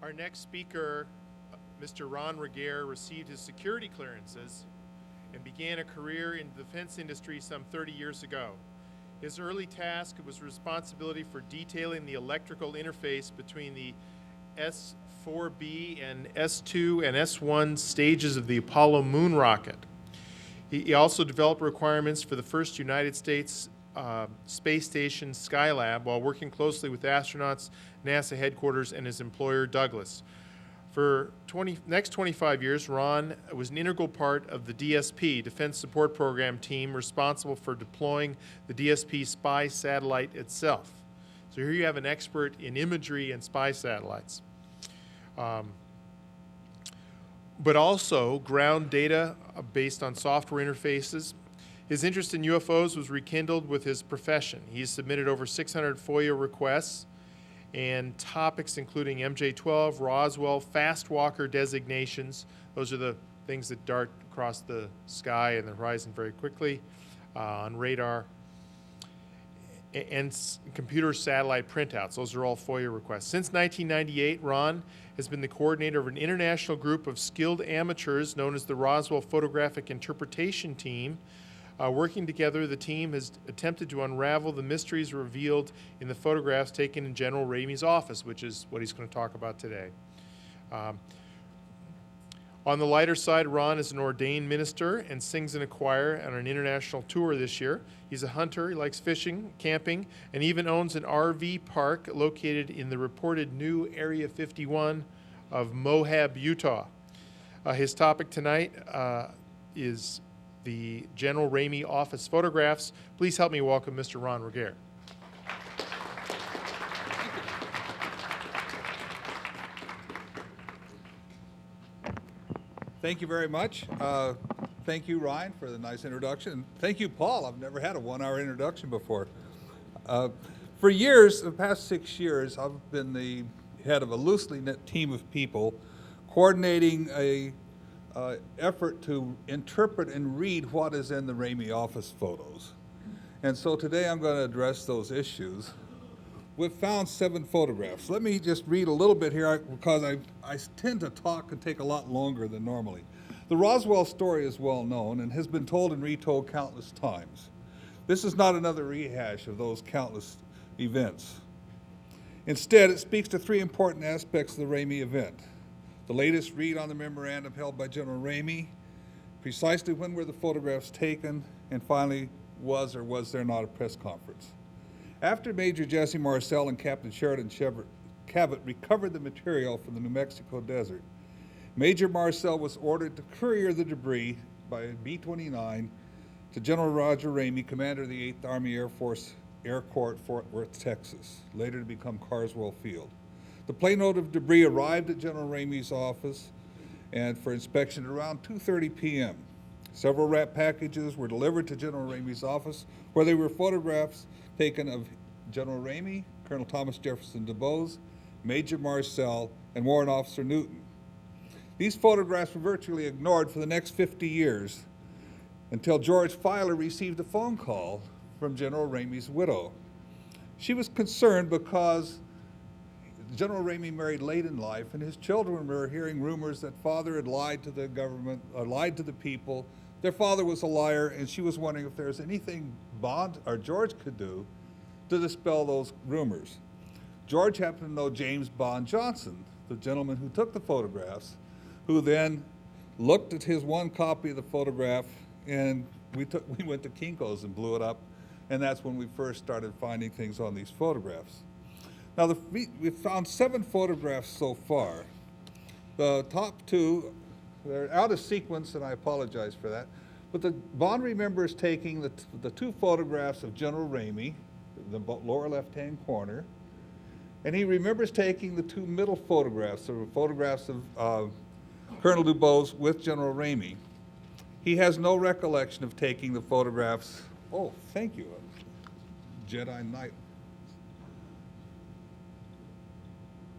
Our next speaker, Mr. Ron Regehr, received his security clearances and began a career in the defense industry some 30 years ago. His early task was responsibility for detailing the electrical interface between the S-4B and S-2 and S-1 stages of the Apollo moon rocket. He also developed requirements for the first United States space station Skylab while working closely with astronauts, NASA headquarters, and his employer, Douglas. For next 25 years, Ron was an integral part of the DSP, Defense Support Program team, responsible for deploying the DSP spy satellite itself. So here you have an expert in imagery and spy satellites. But also ground data based on software interfaces. His interest in UFOs was rekindled with his profession. He's submitted over 600 FOIA requests and topics including MJ-12, ROSWELL, fast walker designations. Those are the things that dart across the sky and the horizon very quickly on radar. And computer satellite printouts. Those are all FOIA requests. Since 1998, Ron has been the coordinator of an international group of skilled amateurs known as the ROSWELL Photographic Interpretation Team. Working together, the team has attempted to unravel the mysteries revealed in the photographs taken in General Rameys' office, which is what he's going to talk about today. On the lighter side, Ron is an ordained minister and sings in a choir on an international tour this year. He's a hunter, he likes fishing, camping, and even owns an RV park located in the reported new Area 51 of Moab, Utah. His topic tonight is the General Ramey office photographs. Please help me welcome Mr. Ron Regehr. Thank you very much. Thank you, Ryan, for the nice introduction. Thank you, Paul. I've never had a one-hour introduction before. For years, the past 6 years, I've been the head of a loosely knit team of people coordinating a effort to interpret and read what is in the Ramey office photos. And so today I'm going to address those issues. We've found 7 photographs. Let me just read a little bit here because I tend to talk and take a lot longer than normally. The Roswell story is well known and has been told and retold countless times. This is not another rehash of those countless events. Instead, it speaks to 3 important aspects of the Ramey event. The latest read on the memorandum held by General Ramey, precisely when were the photographs taken, and finally, was or was there not a press conference. After Major Jesse Marcel and Captain Sheridan Cabot recovered the material from the New Mexico desert, Major Marcel was ordered to courier the debris by B-29 to General Roger Ramey, commander of the 8th Army Air Force Air Corps at Fort Worth, Texas, later to become Carswell Field. The planeload of debris arrived at General Ramey's office and for inspection at around 2:30 p.m. Several wrap packages were delivered to General Ramey's office where they were photographs taken of General Ramey, Colonel Thomas Jefferson DuBose, Major Marcel, and Warrant Officer Newton. These photographs were virtually ignored for the next 50 years until George Filer received a phone call from General Ramey's widow. She was concerned because General Ramey married late in life, and his children were hearing rumors that father had lied to the government, lied to the people. Their father was a liar, and she was wondering if there was anything Bond or George could do to dispel those rumors. George happened to know James Bond Johnson, the gentleman who took the photographs, who then looked at his one copy of the photograph, and we went to Kinko's and blew it up, and that's when we first started finding things on these photographs. Now, we've found 7 photographs so far. The top 2, they're out of sequence, and I apologize for that. But the Bond remembers taking the 2 photographs of General Ramey, the lower left-hand corner, and he remembers taking the 2 middle photographs, the photographs of Colonel DuBose with General Ramey. He has no recollection of taking the photographs. Oh, thank you, Jedi Knight.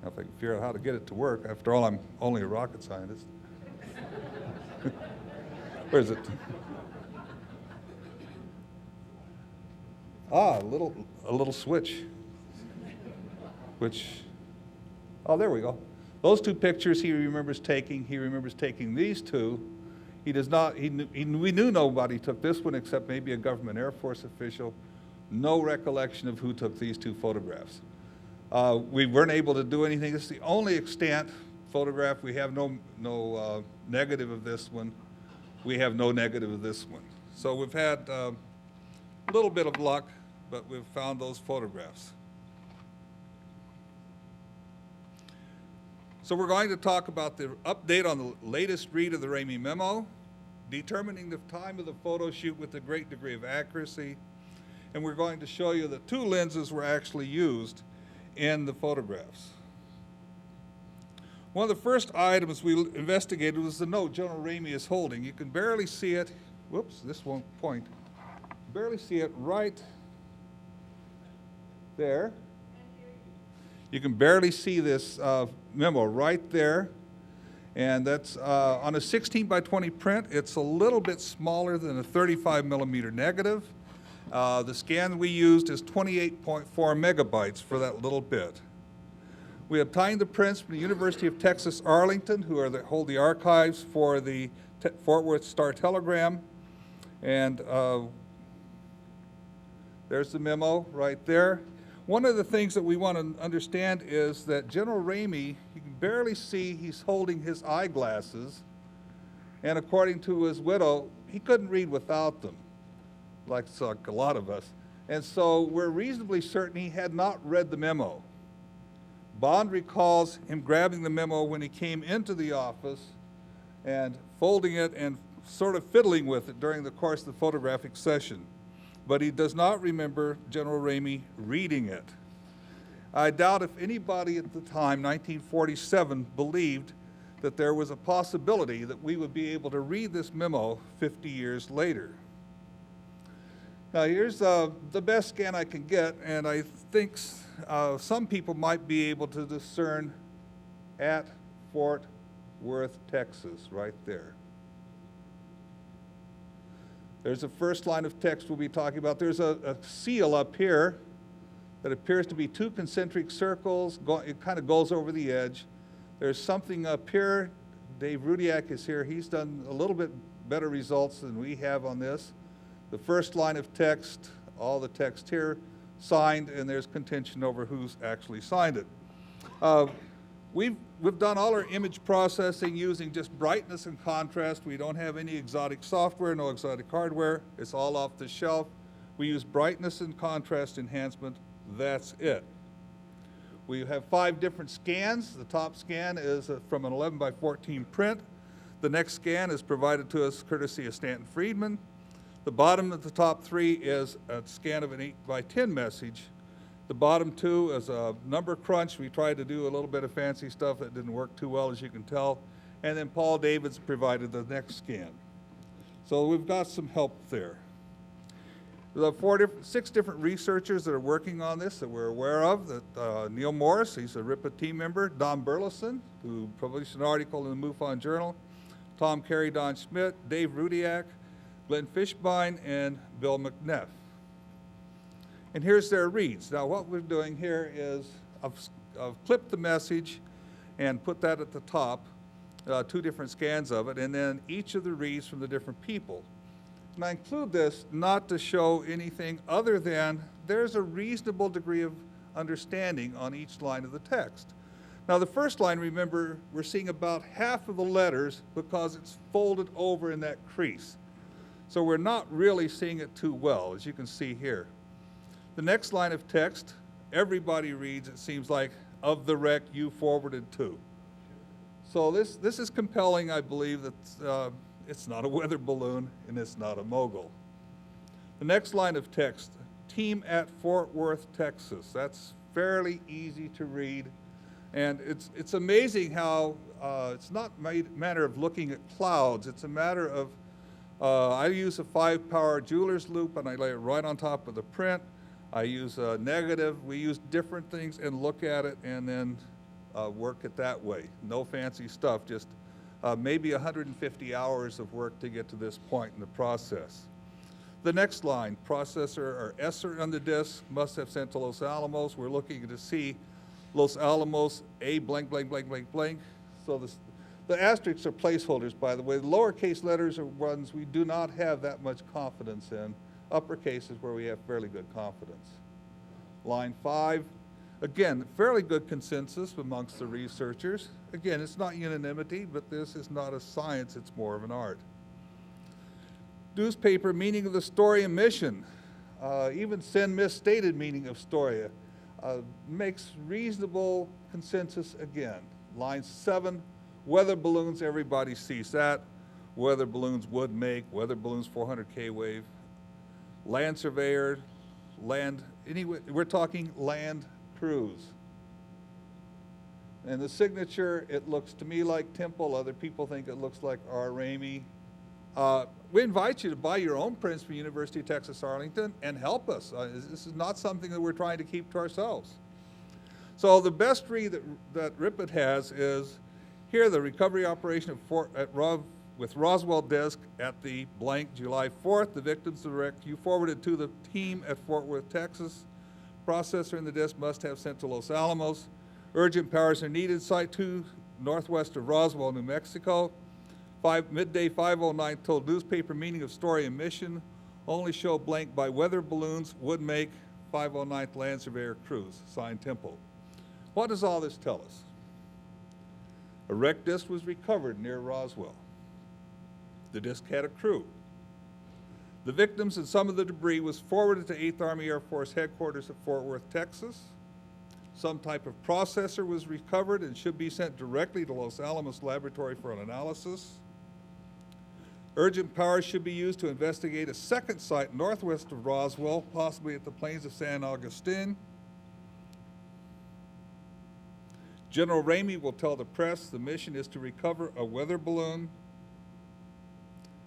Now, if I can figure out how to get it to work. After all, I'm only a rocket scientist. Where is it? Ah, a little switch. Which, oh, there we go. Those two pictures he remembers taking. He remembers taking these two. He does not, we knew nobody took this one except maybe a government Air Force official. No recollection of who took these two photographs. We weren't able to do anything. This is the only extant photograph. We have no negative of this one. We have no negative of this one. So we've had a little bit of luck, but we've found those photographs. So we're going to talk about the update on the latest read of the Ramey memo, determining the time of the photo shoot with a great degree of accuracy, and we're going to show you that two lenses were actually used in the photographs. One of the first items we investigated was the note General Ramey is holding. You can barely see it. Whoops, this won't point. Barely see it right there. You can barely see this memo right there. And that's on a 16 by 20 print. It's a little bit smaller than a 35 millimeter negative. The scan we used is 28.4 megabytes for that little bit. We obtained the prints from the University of Texas Arlington, who hold the archives for the Fort Worth Star-Telegram. And there's the memo right there. One of the things that we want to understand is that General Ramey, you can barely see he's holding his eyeglasses, and according to his widow, he couldn't read without them, like a lot of us. And so we're reasonably certain he had not read the memo. Bond recalls him grabbing the memo when he came into the office and folding it and sort of fiddling with it during the course of the photographic session. But he does not remember General Ramey reading it. I doubt if anybody at the time, 1947, believed that there was a possibility that we would be able to read this memo 50 years later. Now here's the best scan I can get, and I think some people might be able to discern at Fort Worth, Texas, right there. There's the first line of text we'll be talking about. There's a seal up here that appears to be two concentric circles. It kind of goes over the edge. There's something up here. Dave Rudiak is here. He's done a little bit better results than we have on this. The first line of text, all the text here, signed, and there's contention over who's actually signed it. We've done all our image processing using just brightness and contrast. We don't have any exotic software, no exotic hardware. It's all off the shelf. We use brightness and contrast enhancement. That's it. We have 5 different scans. The top scan is from an 11 by 14 print. The next scan is provided to us courtesy of Stanton Friedman. The bottom of the top 3 is a scan of an 8 by 10 message. The bottom 2 is a number crunch. We tried to do a little bit of fancy stuff that didn't work too well, as you can tell. And then Paul Davids provided the next scan. So we've got some help there. There are 6 different researchers that are working on this that we're aware of. Neil Morris, he's a RIPA team member. Don Burleson, who published an article in the MUFON Journal. Tom Carey, Don Schmidt, Dave Rudiak, Glenn Fishbein, and Bill McNeff. And here's their reads. Now what we're doing here is I've clipped the message and put that at the top, 2 different scans of it, and then each of the reads from the different people. And I include this not to show anything other than there's a reasonable degree of understanding on each line of the text. Now the first line, remember, we're seeing about half of the letters because it's folded over in that crease. So we're not really seeing it too well, as you can see here. The next line of text, everybody reads, it seems like, of the wreck you forwarded to. So this is compelling, I believe, that it's not a weather balloon and it's not a mogul. The next line of text, team at Fort Worth, Texas. That's fairly easy to read. And it's amazing how it's not a matter of looking at clouds. It's a matter of, I use a 5-power jeweler's loop and I lay it right on top of the print. I use a negative. We use different things and look at it and then work it that way. No fancy stuff, just maybe 150 hours of work to get to this point in the process. The next line, processor or ESSER on the disk must have sent to Los Alamos. We're looking to see Los Alamos, A blank, blank, blank, blank, blank. So the asterisks are placeholders, by the way. The lowercase letters are ones we do not have that much confidence in. Uppercase is where we have fairly good confidence. Line 5, again, fairly good consensus amongst the researchers. Again, it's not unanimity, but this is not a science, it's more of an art. Newspaper meaning of the story and mission. Even send misstated meaning of story makes reasonable consensus again. Line 7, weather balloons, everybody sees that. Weather balloons would make, weather balloons 400K wave. Land surveyor, land, anyway, we're talking land crews. And the signature, it looks to me like Temple. Other people think it looks like R. Ramey. We invite you to buy your own prints from University of Texas Arlington and help us. This is not something that we're trying to keep to ourselves. So the best read that RIPET has is here, the recovery operation with Roswell disk at the blank July 4th. The victims of the wreck you forwarded to the team at Fort Worth, Texas. Processor in the disk must have sent to Los Alamos. Urgent powers are needed. Site 2 northwest of Roswell, New Mexico. Midday 5:09 told newspaper meaning of story and mission. Only show blank by weather balloons would make 509th Land Surveyor Crews. Signed Temple. What does all this tell us? A wrecked disc was recovered near Roswell. The disc had a crew. The victims and some of the debris was forwarded to 8th Army Air Force headquarters at Fort Worth, Texas. Some type of processor was recovered and should be sent directly to Los Alamos Laboratory for an analysis. Urgent powers should be used to investigate a second site northwest of Roswell, possibly at the plains of San Agustin. General Ramey will tell the press the mission is to recover a weather balloon,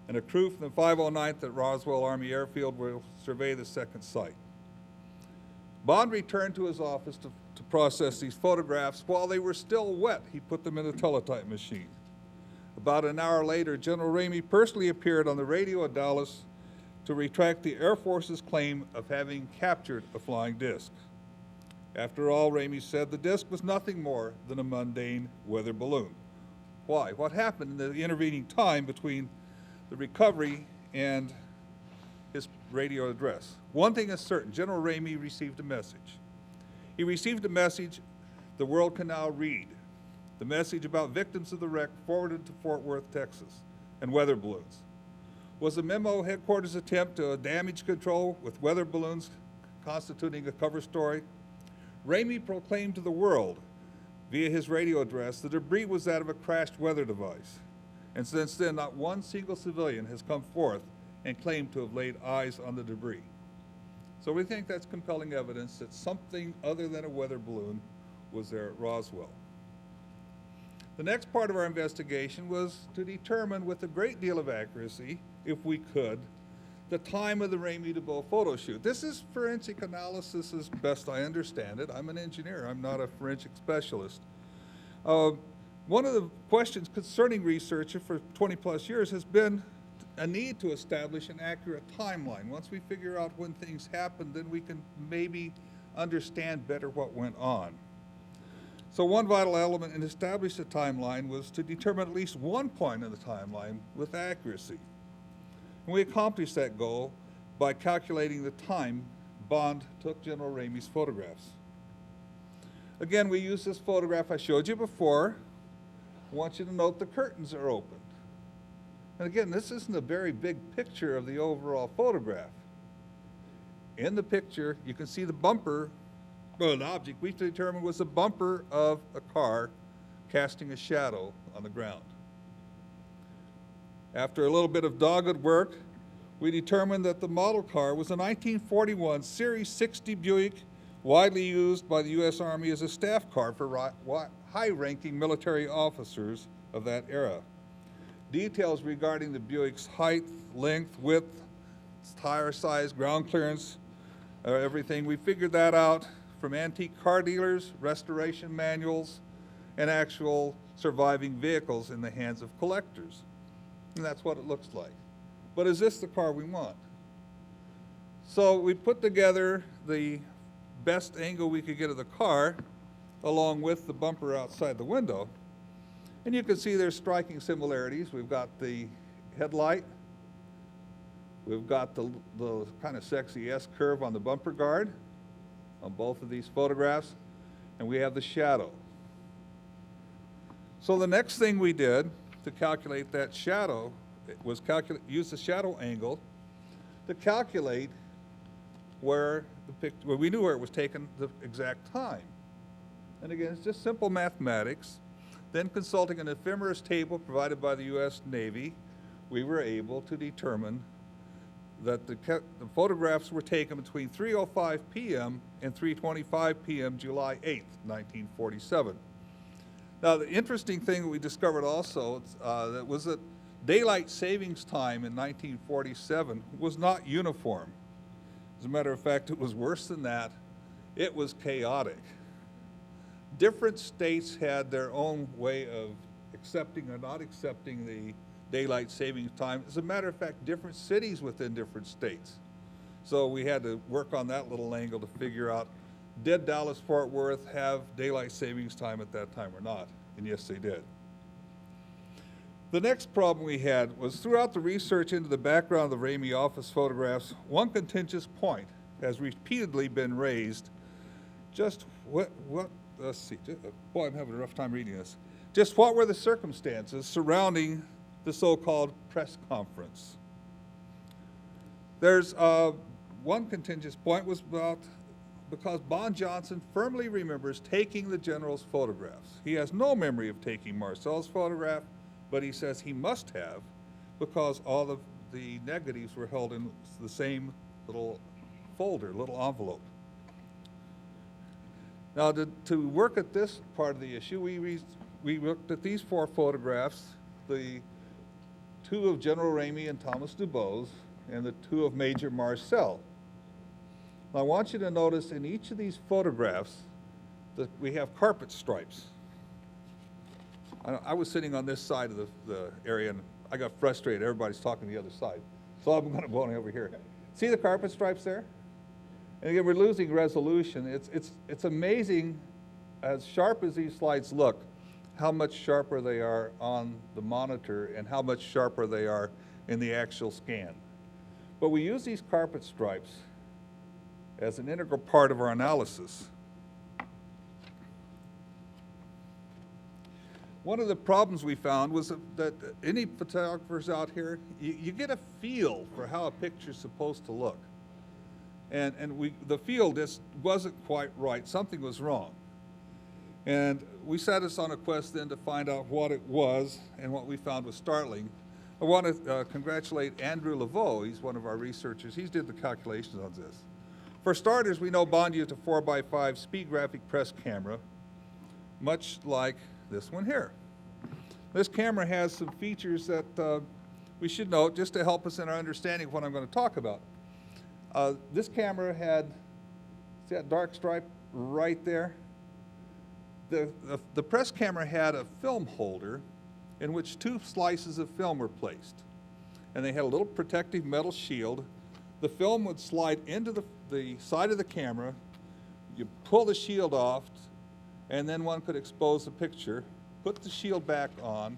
and a crew from the 509th at Roswell Army Airfield will survey the second site. Bond returned to his office to process these photographs. While they were still wet, he put them in a teletype machine. About an hour later, General Ramey personally appeared on the radio at Dallas to retract the Air Force's claim of having captured a flying disc. After all, Ramey said the disc was nothing more than a mundane weather balloon. Why? What happened in the intervening time between the recovery and his radio address? One thing is certain, General Ramey received a message. He received a message the world can now read. The message about victims of the wreck forwarded to Fort Worth, Texas, and weather balloons. Was the memo headquarters attempt to damage control with weather balloons constituting a cover story? Ramey proclaimed to the world via his radio address the debris was that of a crashed weather device. And since then, not one single civilian has come forth and claimed to have laid eyes on the debris. So we think that's compelling evidence that something other than a weather balloon was there at Roswell. The next part of our investigation was to determine with a great deal of accuracy, if we could, the time of the Ramey DeBow photo shoot. This is forensic analysis as best I understand it. I'm an engineer, I'm not a forensic specialist. One of the questions concerning research for 20 plus years has been a need to establish an accurate timeline. Once we figure out when things happened, then we can maybe understand better what went on. So one vital element in establishing the timeline was to determine at least one point in the timeline with accuracy. And we accomplished that goal by calculating the time Bond took General Ramey's photographs. Again, we used this photograph I showed you before. I want you to note the curtains are open. And again, this isn't a very big picture of the overall photograph. In the picture, you can see the bumper, well, an object we determined was the bumper of a car casting a shadow on the ground. After a little bit of dogged work, we determined that the model car was a 1941 Series 60 Buick, widely used by the U.S. Army as a staff car for high-ranking military officers of that era. Details regarding the Buick's height, length, width, tire size, ground clearance, everything. We figured that out from antique car dealers, restoration manuals, and actual surviving vehicles in the hands of collectors. And that's what it looks like. But is this the car we want? So we put together the best angle we could get of the car, along with the bumper outside the window. And you can see there's striking similarities. We've got the headlight. We've got the kind of sexy S curve on the bumper guard on both of these photographs. And we have the shadow. So the next thing we did to calculate that shadow was use the shadow angle to calculate where the picture, well, we knew where it was taken the exact time. And again, it's just simple mathematics. Then consulting an ephemeris table provided by the U.S. Navy, we were able to determine that the photographs were taken between 3:05 p.m. and 3:25 p.m. July 8th, 1947. Now, the interesting thing we discovered also that was that daylight savings time in 1947 was not uniform. As a matter of fact, it was worse than that. It was chaotic. Different states had their own way of accepting or not accepting the daylight savings time. As a matter of fact, different cities within different states. So we had to work on that little angle to figure out, did Dallas-Fort Worth have daylight savings time at that time or not? And yes, they did. The next problem we had was throughout the research into the background of the Ramey office photographs, one contentious point has repeatedly been raised. Just let's see, boy, I'm having a rough time reading this. Just what were the circumstances surrounding the so-called press conference? There's one contentious point was about because Bon Johnson firmly remembers taking the general's photographs. He has no memory of taking Marcel's photograph, but he says he must have because all of the negatives were held in the same little folder, little envelope. Now, to work at this part of the issue, we looked at these four photographs, the two of General Ramey and Thomas DuBose, and the two of Major Marcel. Now, I want you to notice in each of these photographs that we have carpet stripes. I was sitting on this side of the area, and I got frustrated. Everybody's talking the other side. So I'm going to go on over here. See the carpet stripes there? And again, we're losing resolution. It's amazing, as sharp as these slides look, how much sharper they are on the monitor and how much sharper they are in the actual scan. But we use these carpet stripes as an integral part of our analysis. One of the problems we found was that any photographers out here, you get a feel for how a picture's supposed to look. And the feel just wasn't quite right. Something was wrong. And we set us on a quest then to find out what it was, and what we found was startling. I want to congratulate Andrew Laveau. He's one of our researchers. He did the calculations on this. For starters, we know Bond used a 4x5 speed graphic press camera, much like this one here. This camera has some features that we should note just to help us in our understanding of what I'm going to talk about. This camera had, see that dark stripe right there? The press camera had a film holder in which two slices of film were placed. And they had a little protective metal shield. The film would slide into the side of the camera. You pull the shield off, and then one could expose the picture, put the shield back on,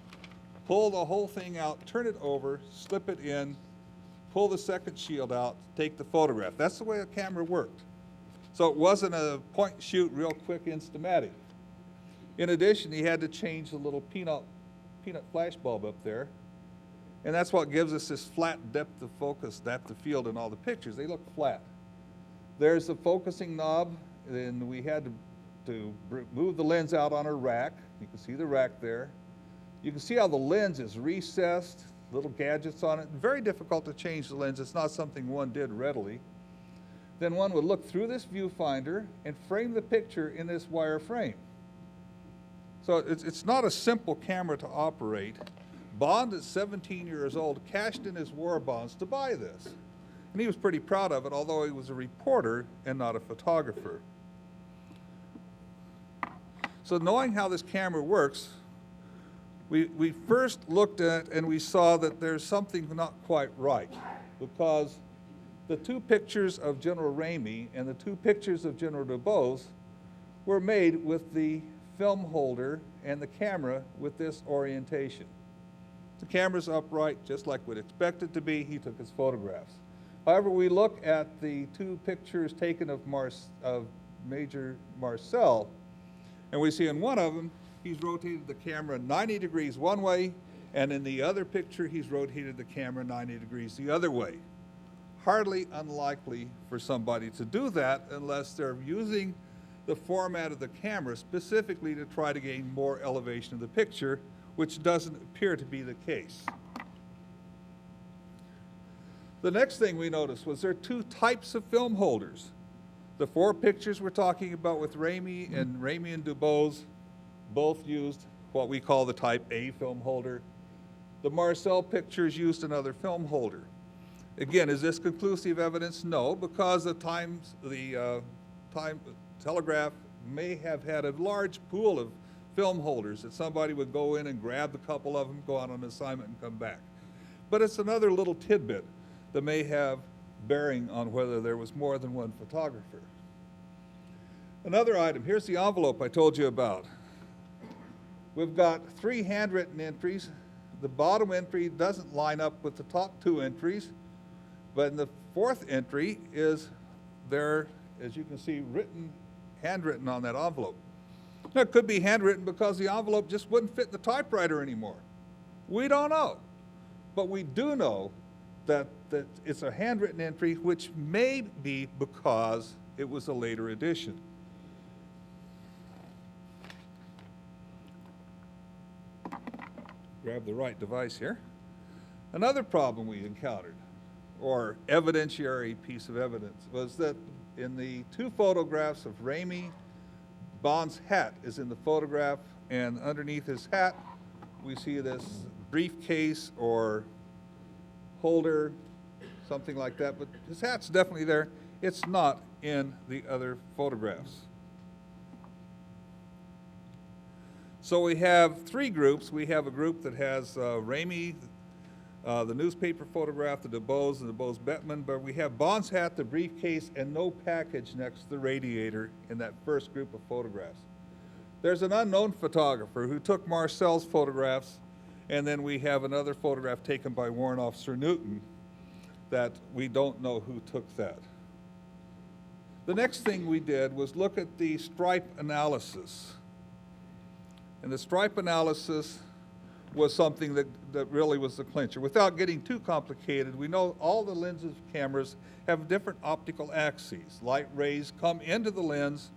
pull the whole thing out, turn it over, slip it in, pull the second shield out, take the photograph. That's the way a camera worked. So it wasn't a point and shoot, real quick, instamatic. In addition, he had to change the little peanut flash bulb up there. And that's what gives us this flat depth of focus, depth of field in all the pictures. They look flat. There's the focusing knob, and we had to move the lens out on a rack. You can see the rack there. You can see how the lens is recessed, little gadgets on it. Very difficult to change the lens. It's not something one did readily. Then one would look through this viewfinder and frame the picture in this wire frame. So it's not a simple camera to operate. Bond, at 17 years old, cashed in his war bonds to buy this. And he was pretty proud of it, although he was a reporter and not a photographer. So knowing how this camera works, we first looked at it and we saw that there's something not quite right, because the two pictures of General Ramey and the two pictures of General DuBose were made with the film holder and the camera with this orientation. The camera's upright, just like we'd expect it to be. He took his photographs. However, we look at the two pictures taken of Major Marcel, and we see in one of them, he's rotated the camera 90 degrees one way, and in the other picture, he's rotated the camera 90 degrees the other way. Hardly unlikely for somebody to do that unless they're using the format of the camera specifically to try to gain more elevation of the picture, which doesn't appear to be the case. The next thing we noticed was there are two types of film holders. The four pictures we're talking about with Ramey and Dubose both used what we call the type A film holder. The Marcel pictures used another film holder. Again, is this conclusive evidence? No, because the Telegraph may have had a large pool of film holders that somebody would go in and grab a couple of them, go on an assignment and come back. But it's another little tidbit that may have bearing on whether there was more than one photographer. Another item, here's the envelope I told you about. We've got 3 handwritten entries. The bottom entry doesn't line up with the top 2 entries, but in the 4th entry is there, as you can see, handwritten on that envelope. Now, it could be handwritten because the envelope just wouldn't fit the typewriter anymore. We don't know. But we do know that it's a handwritten entry, which may be because it was a later edition. Grab the right device here. Another problem we encountered, or evidentiary piece of evidence, was that in the 2 photographs of Ramey, Bond's hat is in the photograph, and underneath his hat, we see this briefcase or holder, something like that, but his hat's definitely there. It's not in the other photographs. So we have 3 groups. We have a group that has Ramey, the newspaper photograph, the DuBose and the Bose-Bettman, but we have Bond's hat, the briefcase, and no package next to the radiator in that first group of photographs. There's an unknown photographer who took Marcel's photographs, and then we have another photograph taken by Warrant Officer Newton that we don't know who took that. The next thing we did was look at the stripe analysis. And the stripe analysis was something that really was the clincher. Without getting too complicated, we know all the lenses cameras have different optical axes. Light rays come into the lens,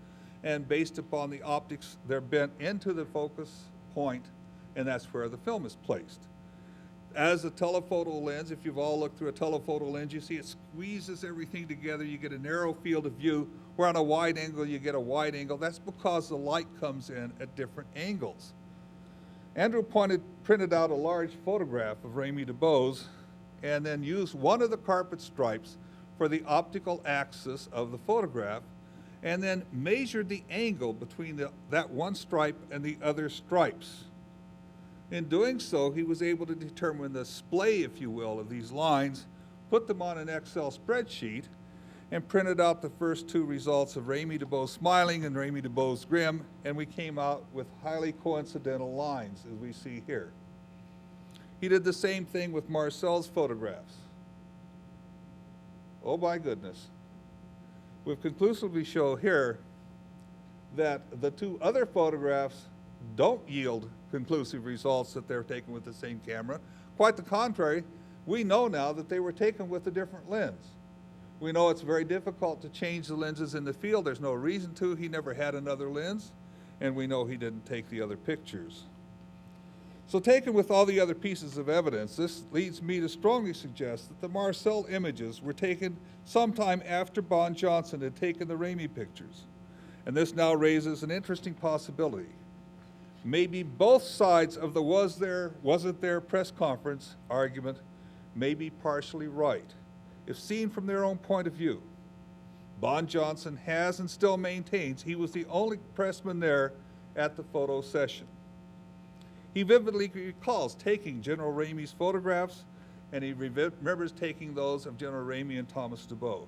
and based upon the optics, they're bent into the focus point, and that's where the film is placed. As a telephoto lens, if you've all looked through a telephoto lens, you see it squeezes everything together. You get a narrow field of view, where on a wide angle, you get a wide angle. That's because the light comes in at different angles. Andrew printed out a large photograph of Ramey DuBose and then used one of the carpet stripes for the optical axis of the photograph, and then measured the angle between that one stripe and the other stripes. In doing so, he was able to determine the splay, if you will, of these lines, put them on an Excel spreadsheet, and printed out the first 2 results of Ramey DuBose smiling and Ramey DuBose grim, and we came out with highly coincidental lines, as we see here. He did the same thing with Marcel's photographs. Oh my goodness. We've conclusively shown here that the 2 other photographs don't yield conclusive results that they're taken with the same camera. Quite the contrary, we know now that they were taken with a different lens. We know it's very difficult to change the lenses in the field. There's no reason to. He never had another lens, and we know he didn't take the other pictures. So taken with all the other pieces of evidence, this leads me to strongly suggest that the Marcel images were taken sometime after Bond Johnson had taken the Ramey pictures. And this now raises an interesting possibility. Maybe both sides of the was there, wasn't there press conference argument may be partially right, if seen from their own point of view. Bond Johnson has and still maintains he was the only pressman there at the photo session. He vividly recalls taking General Rameys' photographs, and he remembers taking those of General Ramey and Thomas DuBose.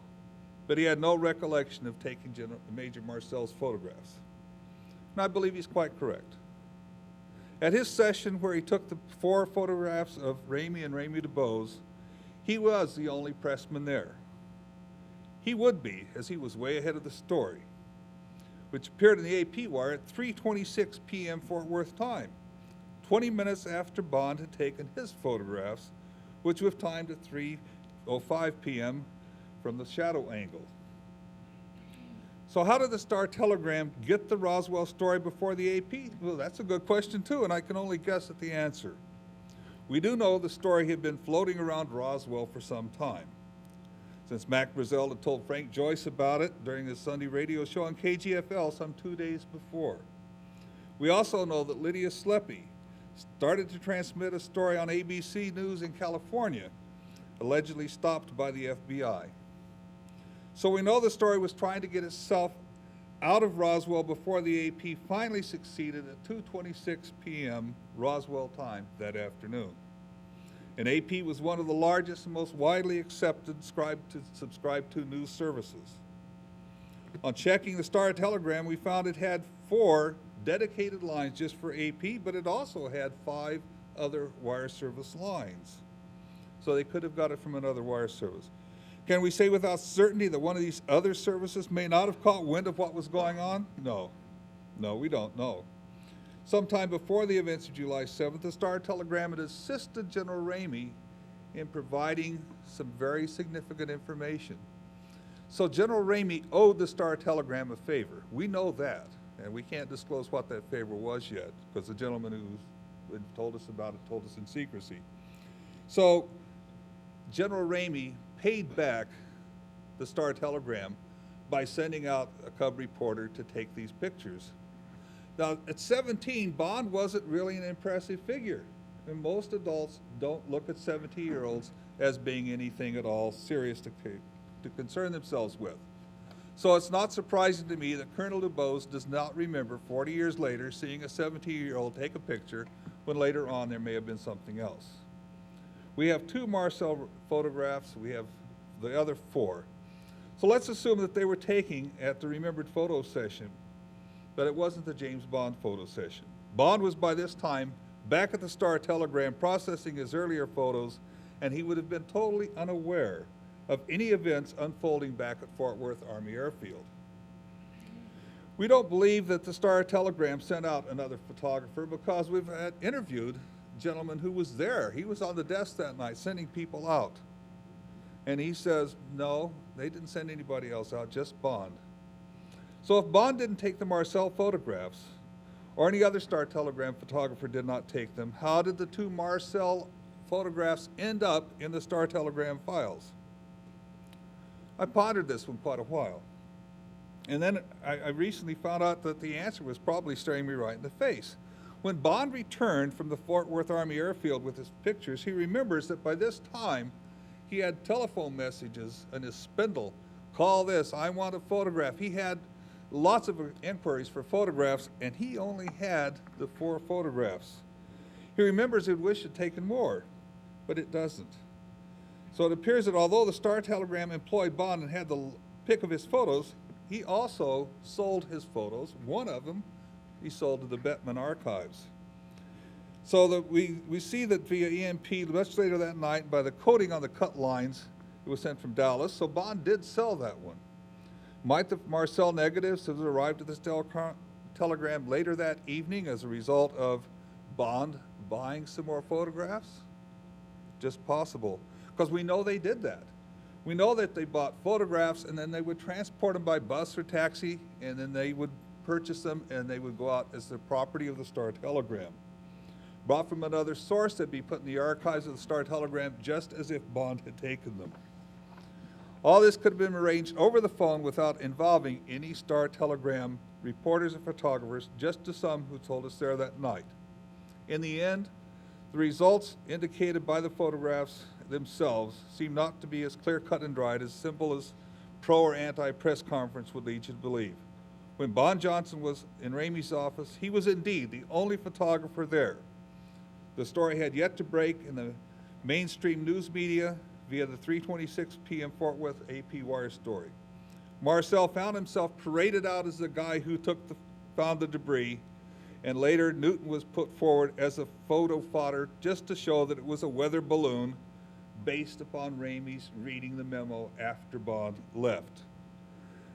But he had no recollection of taking Major Marcel's photographs. and I believe he's quite correct. At his session where he took the 4 photographs of Ramey and Ramey DuBose, he was the only pressman there. He would be, as he was way ahead of the story, which appeared in the AP wire at 3:26 p.m. Fort Worth time, 20 minutes after Bond had taken his photographs, which was timed at 3:05 p.m. from the shadow angle. So how did the Star-Telegram get the Roswell story before the AP? Well, that's a good question too, and I can only guess at the answer. We do know the story had been floating around Roswell for some time, since Mac Brazel had told Frank Joyce about it during his Sunday radio show on KGFL some 2 days before. We also know that Lydia Sleppy started to transmit a story on ABC News in California, allegedly stopped by the FBI. So we know the story was trying to get itself out of Roswell before the AP finally succeeded at 2:26 p.m. Roswell time that afternoon. And AP was one of the largest and most widely accepted subscribed to news services. On checking the Star-Telegram, we found it had 4 dedicated lines just for AP, but it also had 5 other wire service lines. So they could have got it from another wire service. Can we say without certainty that one of these other services may not have caught wind of what was going on? No. No, we don't know. Sometime before the events of July 7th, the Star-Telegram had assisted General Ramey in providing some very significant information. So General Ramey owed the Star-Telegram a favor. We know that, and we can't disclose what that favor was yet, because the gentleman who had told us about it told us in secrecy. So General Ramey paid back the Star-Telegram by sending out a cub reporter to take these pictures. Now, at 17, Bond wasn't really an impressive figure, and most adults don't look at 17-year-olds as being anything at all serious to concern themselves with. So it's not surprising to me that Colonel DuBose does not remember 40 years later seeing a 17-year-old take a picture when later on there may have been something else. We have 2 Marcel photographs, we have the other 4. So let's assume that they were taken at the remembered photo session, but it wasn't the James Bond photo session. Bond was by this time back at the Star-Telegram processing his earlier photos, and he would have been totally unaware of any events unfolding back at Fort Worth Army Airfield. We don't believe that the Star-Telegram sent out another photographer because we've had interviewed a gentleman who was there. He was on the desk that night sending people out. And he says, no, they didn't send anybody else out, just Bond. So if Bond didn't take the Marcel photographs, or any other Star-Telegram photographer did not take them, how did the 2 Marcel photographs end up in the Star-Telegram files? I pondered this one quite a while. And then I recently found out that the answer was probably staring me right in the face. When Bond returned from the Fort Worth Army Airfield with his pictures, he remembers that by this time, he had telephone messages in his spindle. Call this, I want a photograph. He had lots of inquiries for photographs, and he only had the 4 photographs. He remembers he'd wish he'd taken more, but it doesn't. So it appears that although the Star-Telegram employed Bond and had the pic of his photos, he also sold his photos. One of them he sold to the Bettman Archives. So that we see that via EMP much later that night, by the coding on the cut lines, it was sent from Dallas, so Bond did sell that one. Might the Marcel negatives have arrived at this telegram later that evening as a result of Bond buying some more photographs? Just possible, because we know they did that. We know that they bought photographs and then they would transport them by bus or taxi, and then they would purchase them and they would go out as the property of the Star-Telegram. Brought from another source, they'd be put in the archives of the Star-Telegram just as if Bond had taken them. All this could have been arranged over the phone without involving any Star-Telegram reporters or photographers, just to some who told us there that night. In the end, the results indicated by the photographs themselves seem not to be as clear-cut and dried, as simple as pro or anti-press conference would lead you to believe. When Bond Johnson was in Ramey's office, he was indeed the only photographer there. The story had yet to break in the mainstream news media via the 3:26 p.m. Fort Worth AP wire story. Marcel found himself paraded out as the guy who took the found the debris, and later Newton was put forward as a photo fodder just to show that it was a weather balloon based upon Ramey's reading the memo after Bond left.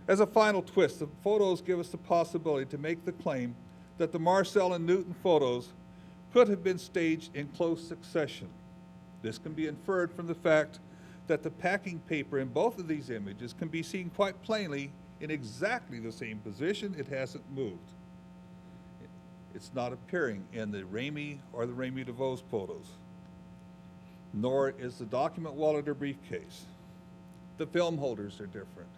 As a final twist, the photos give us the possibility to make the claim that the Marcel and Newton photos could have been staged in close succession. This can be inferred from the fact that the packing paper in both of these images can be seen quite plainly in exactly the same position. It hasn't moved. It's not appearing in the Ramey or the Ramey DeVos photos, nor is the document wallet or briefcase. The film holders are different.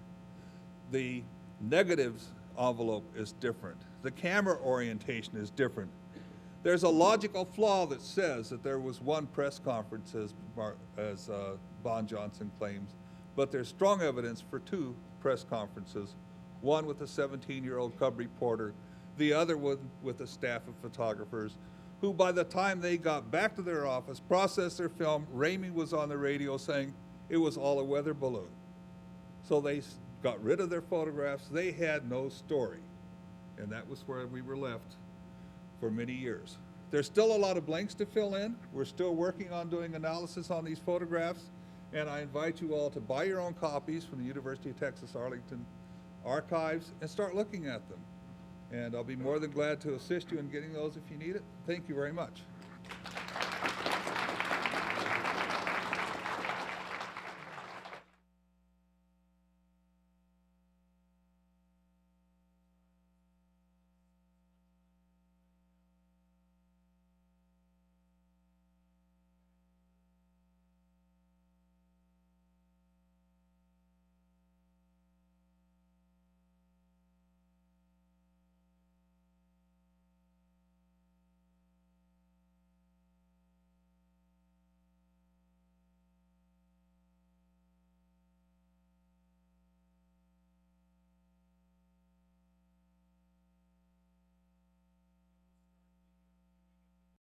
The negatives envelope is different. The camera orientation is different. There's a logical flaw that says that there was one press conference, as Bond Johnson claims, but there's strong evidence for two press conferences, one with a 17-year-old cub reporter, the other one with a staff of photographers, who by the time they got back to their office, processed their film, Ramey was on the radio saying it was all a weather balloon. So they got rid of their photographs. They had no story. And that was where we were left for many years. There's still a lot of blanks to fill in. We're still working on doing analysis on these photographs, and I invite you all to buy your own copies from the University of Texas Arlington archives and start looking at them. And I'll be more than glad to assist you in getting those if you need it. Thank you very much.